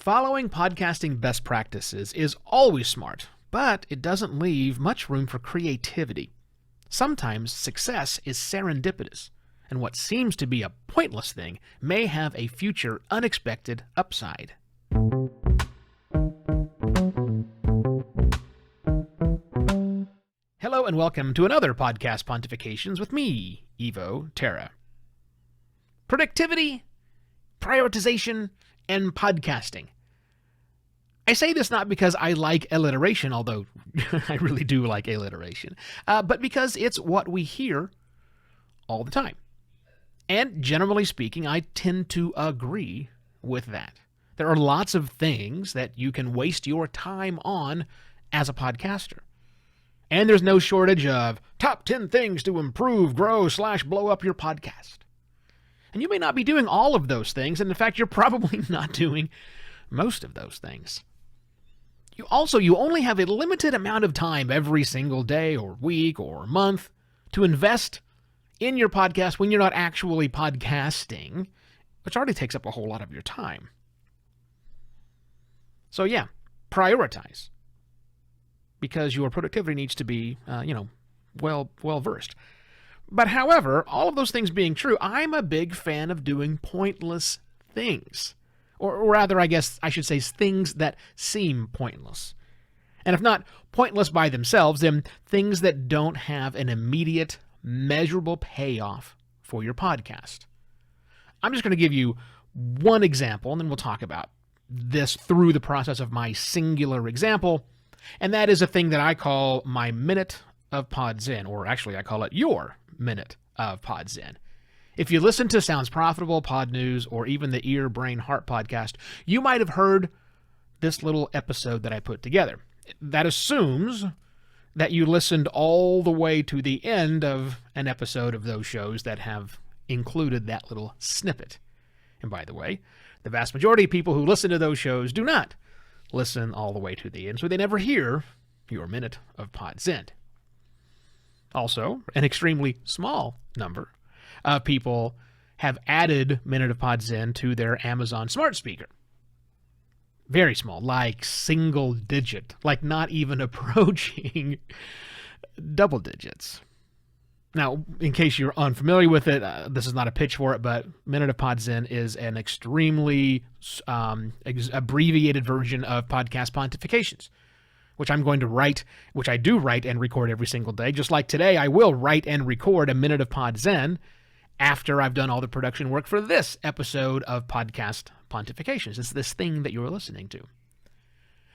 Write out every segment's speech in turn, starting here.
Following podcasting best practices is always smart, but it doesn't leave much room for creativity. Sometimes success is serendipitous, and what seems to be a pointless thing may have a future unexpected upside. Hello and welcome to another Podcast Pontifications with me, Evo Terra. Productivity, prioritization, and podcasting. I say this not because I like alliteration, although I really do like alliteration, but because it's what we hear all the time. And generally speaking, I tend to agree with that. There are lots of things that you can waste your time on as a podcaster. And there's no shortage of top 10 things to improve, grow, / blow up your podcast. And you may not be doing all of those things, and in fact, you're probably not doing most of those things. You only have a limited amount of time every single day or week or month to invest in your podcast when you're not actually podcasting, which already takes up a whole lot of your time. So yeah, prioritize, because your productivity needs to be, well versed. But however, all of those things being true, I'm a big fan of doing pointless things. Or rather, I guess I should say things that seem pointless. And if not pointless by themselves, then things that don't have an immediate, measurable payoff for your podcast. I'm just going to give you one example, and then we'll talk about this through the process of my singular example. And that is a thing that I call my Minute of Pod Zen, or actually I call it your Minute of Pod Zen. If you listen to Sounds Profitable, Pod News, or even the Ear, Brain, Heart podcast, you might have heard this little episode that I put together. That assumes that you listened all the way to the end of an episode of those shows that have included that little snippet. And by the way, the vast majority of people who listen to those shows do not listen all the way to the end, so they never hear your Minute of Pod Zen. Also, an extremely small number of people have added Minute of Pod Zen to their Amazon smart speaker. Very small, like single digit, like not even approaching double digits. Now, in case you're unfamiliar with it, this is not a pitch for it, but Minute of Pod Zen is an extremely abbreviated version of Podcast Pontifications, which I'm going to write, which I do write and record every single day. Just like today, I will write and record a Minute of Pod Zen after I've done all the production work for this episode of Podcast Pontifications. It's this thing that you're listening to.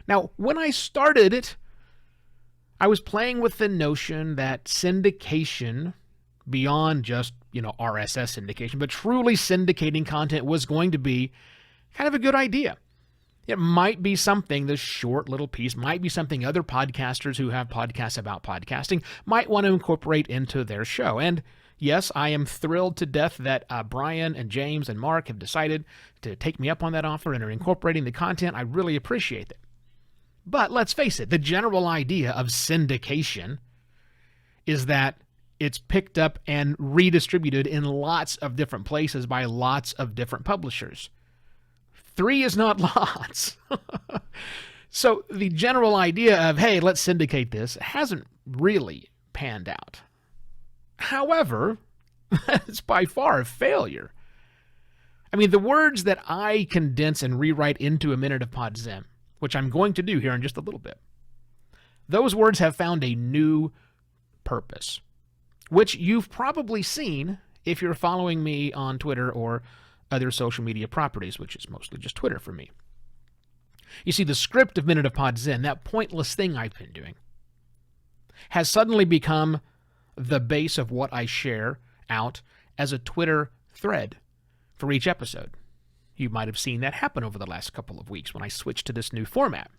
Now, when I started it, I was playing with the notion that syndication, beyond just, RSS syndication, but truly syndicating content was going to be kind of a good idea. It might be something, this short little piece, might be something other podcasters who have podcasts about podcasting might want to incorporate into their show. And yes, I am thrilled to death that Bryan and James and Mark have decided to take me up on that offer and are incorporating the content. I really appreciate it. But let's face it, the general idea of syndication is that it's picked up and redistributed in lots of different places by lots of different publishers. 3 is not lots. So the general idea of, hey, let's syndicate this hasn't really panned out. However, it's by far a failure. I mean, the words that I condense and rewrite into a Minute of Pod Zen, which I'm going to do here in just a little bit, those words have found a new purpose, which you've probably seen if you're following me on Twitter or other social media properties, which is mostly just Twitter for me. You see, the script of Minute of Pod Zen, that pointless thing I've been doing, has suddenly become the base of what I share out as a Twitter thread for each episode. You might have seen that happen over the last couple of weeks when I switched to this new format.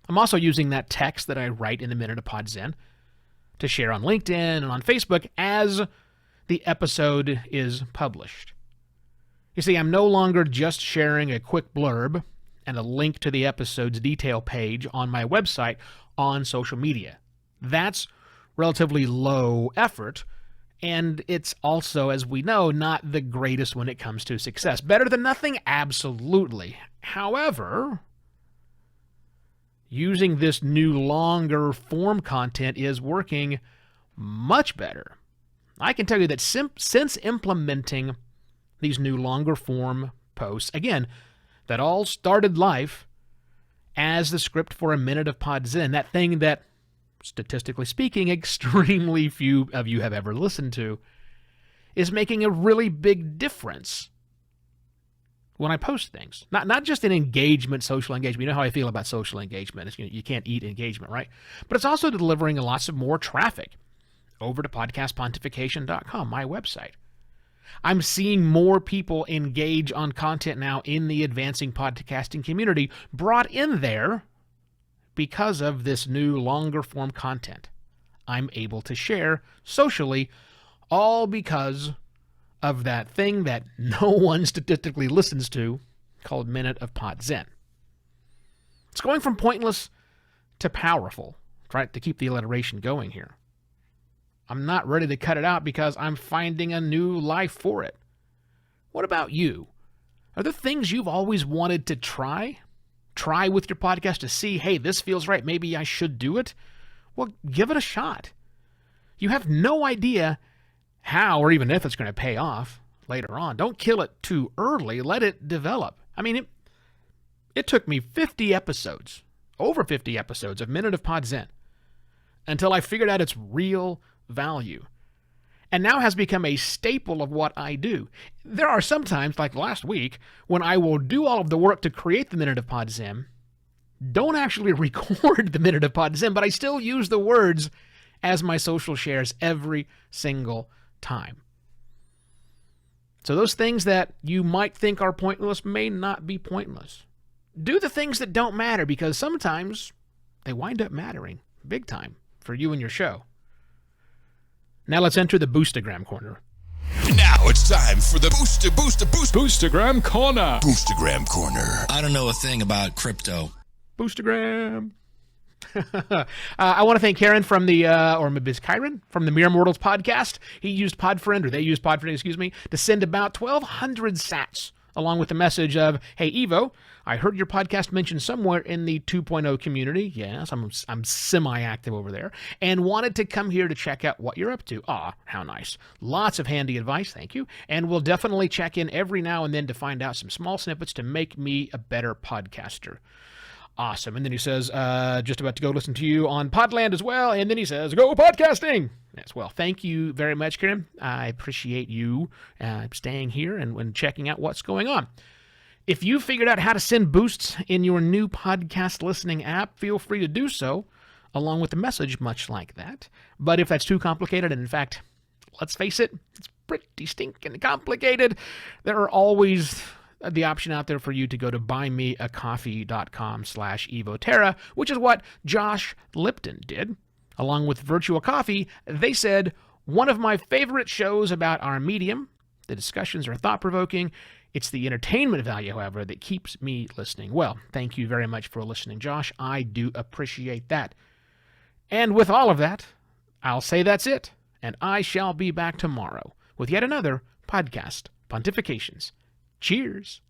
I'm also using that text that I write in the Minute of Pod Zen to share on LinkedIn and on Facebook as the episode is published. You see, I'm no longer just sharing a quick blurb and a link to the episode's detail page on my website on social media. That's relatively low effort, and it's also, as we know, not the greatest when it comes to success. Better than nothing? Absolutely. However, using this new longer form content is working much better. I can tell you that since implementing these new longer form posts, again, that all started life as the script for a Minute of Pod Zen, that thing that, statistically speaking, extremely few of you have ever listened to, is making a really big difference when I post things. Not just in engagement, social engagement. You know how I feel about social engagement. It's, you can't eat engagement, right? But it's also delivering lots of more traffic over to podcastpontification.com, my website. I'm seeing more people engage on content now in the advancing podcasting community brought in there because of this new longer form content I'm able to share socially, all because of that thing that no one statistically listens to called Minute of Pod Zen. It's going from pointless to powerful, right, to keep the alliteration going here. I'm not ready to cut it out because I'm finding a new life for it. What about you? Are there things you've always wanted to try? Try with your podcast to see, hey, this feels right, maybe I should do it? Well, give it a shot. You have no idea how or even if it's going to pay off later on. Don't kill it too early. Let it develop. I mean, it took me 50 episodes, over 50 episodes of Minute of Pod Zen until I figured out its real value, and now has become a staple of what I do. There are some times, like last week, when I will do all of the work to create the Minute of Pod Zen, don't actually record the Minute of Pod Zen, but I still use the words as my social shares every single time. So those things that you might think are pointless may not be pointless. Do the things that don't matter, because sometimes they wind up mattering big time for you and your show. Now let's enter the Boostagram corner. Now it's time for the Boostagram corner. Boostagram corner. I don't know a thing about crypto. Boostagram. I want to thank Karen from the, or maybe it's Kyron, from the Mere Mortals podcast. He used Podfriend, or they used Podfriend, excuse me, to send about 1,200 sats, along with the message of, hey, Evo, I heard your podcast mentioned somewhere in the 2.0 community. Yes, I'm semi-active over there, and wanted to come here to check out what you're up to. Ah, how nice. Lots of handy advice, thank you. And we'll definitely check in every now and then to find out some small snippets to make me a better podcaster. Awesome. And then he says, just about to go listen to you on Podland as well. And then he says, go podcasting. Yes, well, thank you very much, Karen. I appreciate you staying here and checking out what's going on. If you figured out how to send boosts in your new podcast listening app, feel free to do so, along with a message much like that. But if that's too complicated, and in fact, let's face it, it's pretty stinking complicated, there are always the option out there for you to go to buymeacoffee.com/evoterra, which is what Josh Lipton did. Along with Virtual Coffee, they said, one of my favorite shows about our medium. The discussions are thought-provoking. It's the entertainment value, however, that keeps me listening. Well, thank you very much for listening, Josh. I do appreciate that. And with all of that, I'll say that's it, and I shall be back tomorrow with yet another podcast, Pontifications. Cheers.